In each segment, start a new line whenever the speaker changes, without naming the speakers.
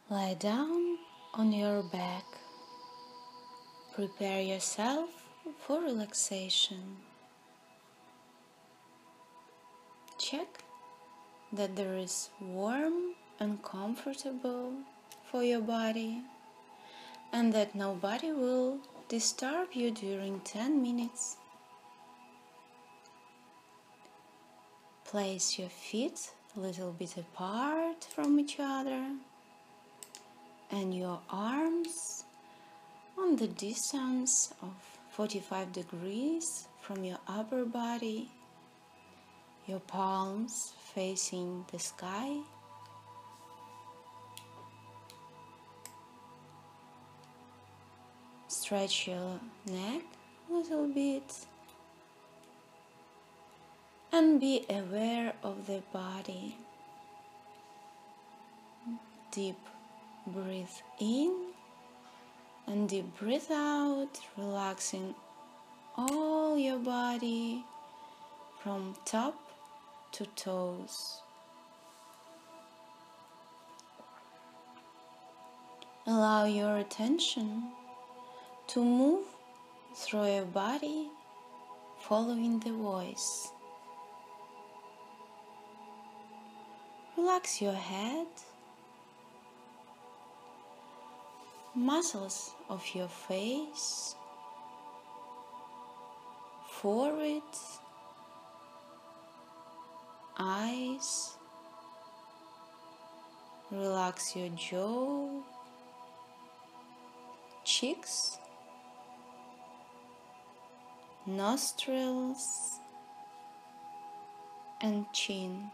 Lie down on your back. Prepare yourself for relaxation. Check that there is warm and comfortable for your body and that nobody will disturb you during 10 minutes. Place your feet a little bit apart from each other and your arms on the distance of 45 degrees from your upper body, your palms facing the sky. Stretch your neck a little bit and be aware of the body. Deep breathe in and deep breath out, relaxing all your body from top to toes. Allow your attention to move through your body, following the voice. Relax your head, muscles of your face, forehead, eyes. Relax your jaw, cheeks, nostrils, and chin.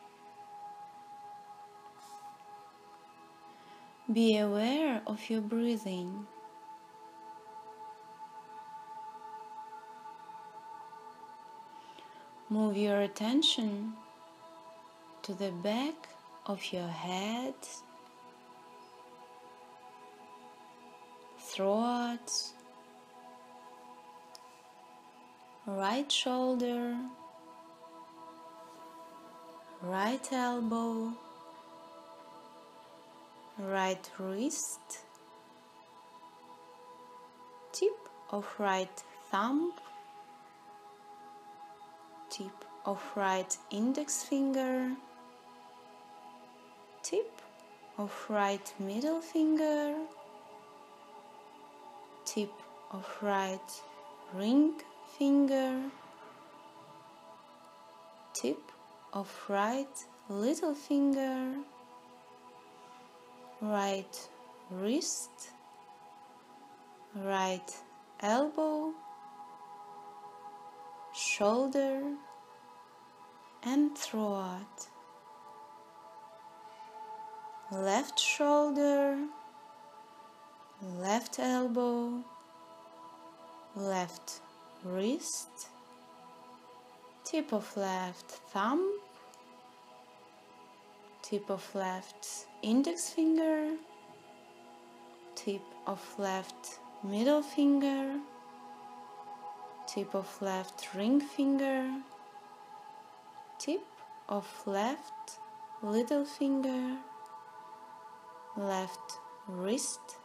Be aware of your breathing. Move your attention to the back of your head, throat, right shoulder, right elbow, right wrist, tip of right thumb, tip of right index finger, tip of right middle finger, tip of right ring finger, tip of right little finger, right wrist, right elbow, shoulder, and throat. Left shoulder, left elbow, left wrist, tip of left thumb, tip of left index finger, tip of left middle finger, tip of left ring finger, tip of left little finger, left wrist,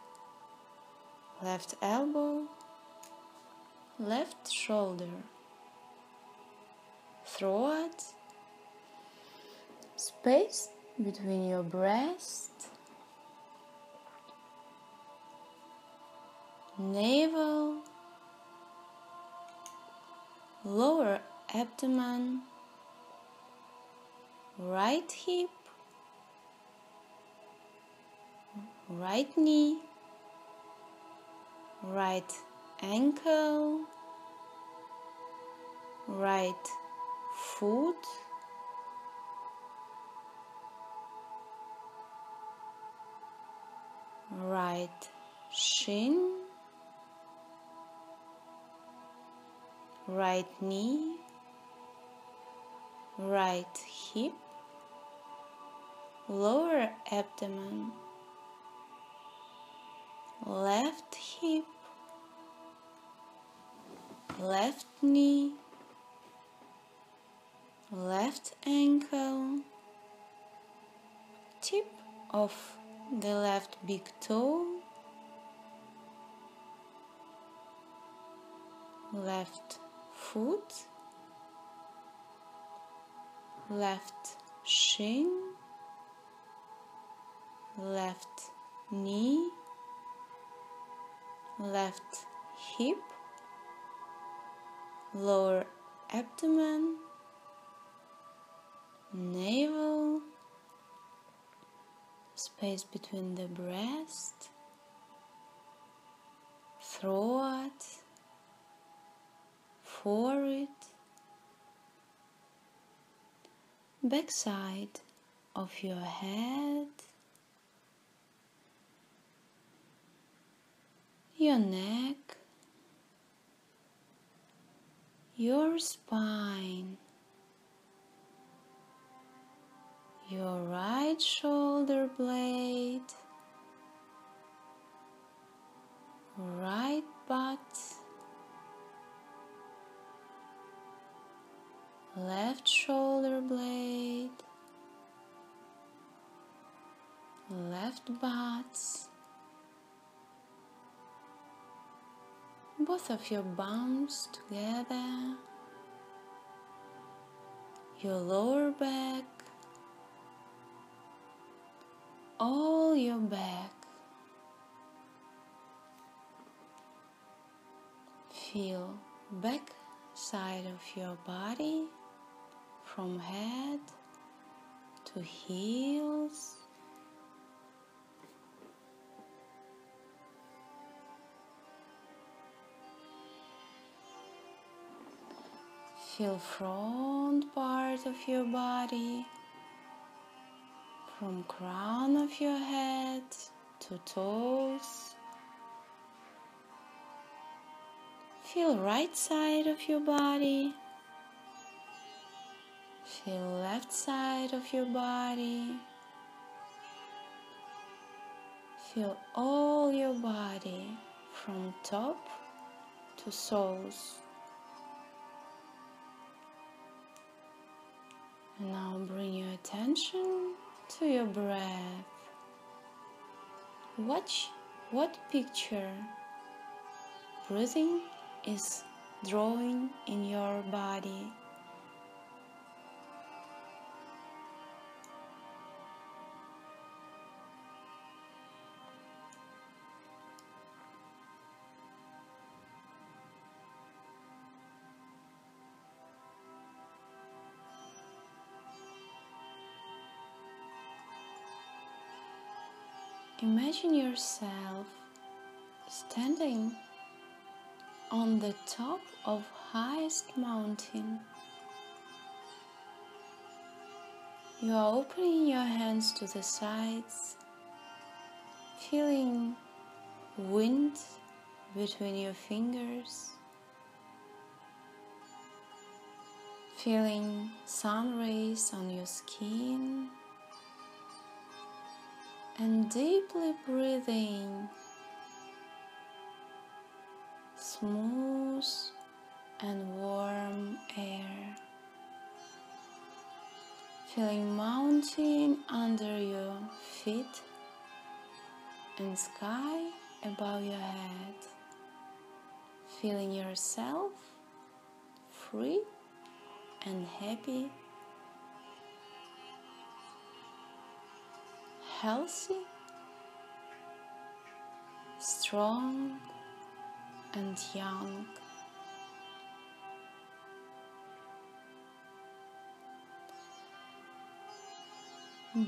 left elbow, left shoulder, throat, space between your breast, navel, lower abdomen, right hip, right knee, right ankle, right foot, right shin, right knee, right hip, lower abdomen, left hip, left knee, left ankle, tip of the left big toe, left foot, left shin, left knee, left hip, lower abdomen, navel, space between the breast, throat, forehead, backside of your head, your neck, your spine, your right shoulder blade, right butt, left shoulder blade, left butt, both of your bums together, your lower back, all your back. Feel back side of your body from head to heels. Feel front part of your body from crown of your head to toes. Feel right side of your body. Feel left side of your body. Feel all your body from top to soles. And now bring your attention to your breath. Watch what picture breathing is drawing in your body. Imagine yourself standing on the top of highest mountain. You are opening your hands to the sides, feeling wind between your fingers, feeling sun rays on your skin, and deeply breathing smooth and warm air. Feeling mountain under your feet and sky above your head. Feeling yourself free and happy, healthy, strong and young.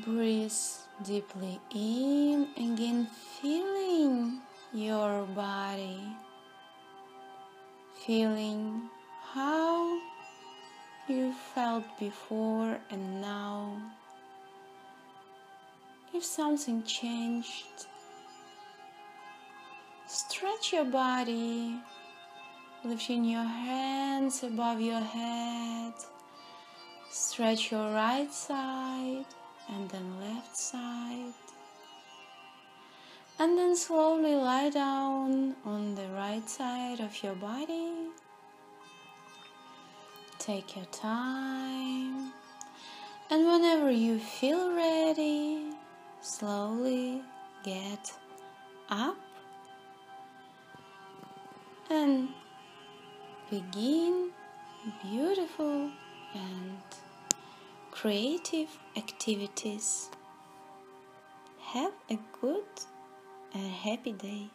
Breathe deeply in, again feeling your body, feeling how you felt before and now. If something changed, stretch your body, lifting your hands above your head. Stretch your right side and then left side. And then slowly lie down on the right side of your body. Take your time. And whenever you feel ready, slowly get up and begin beautiful and creative activities. Have a good and happy day.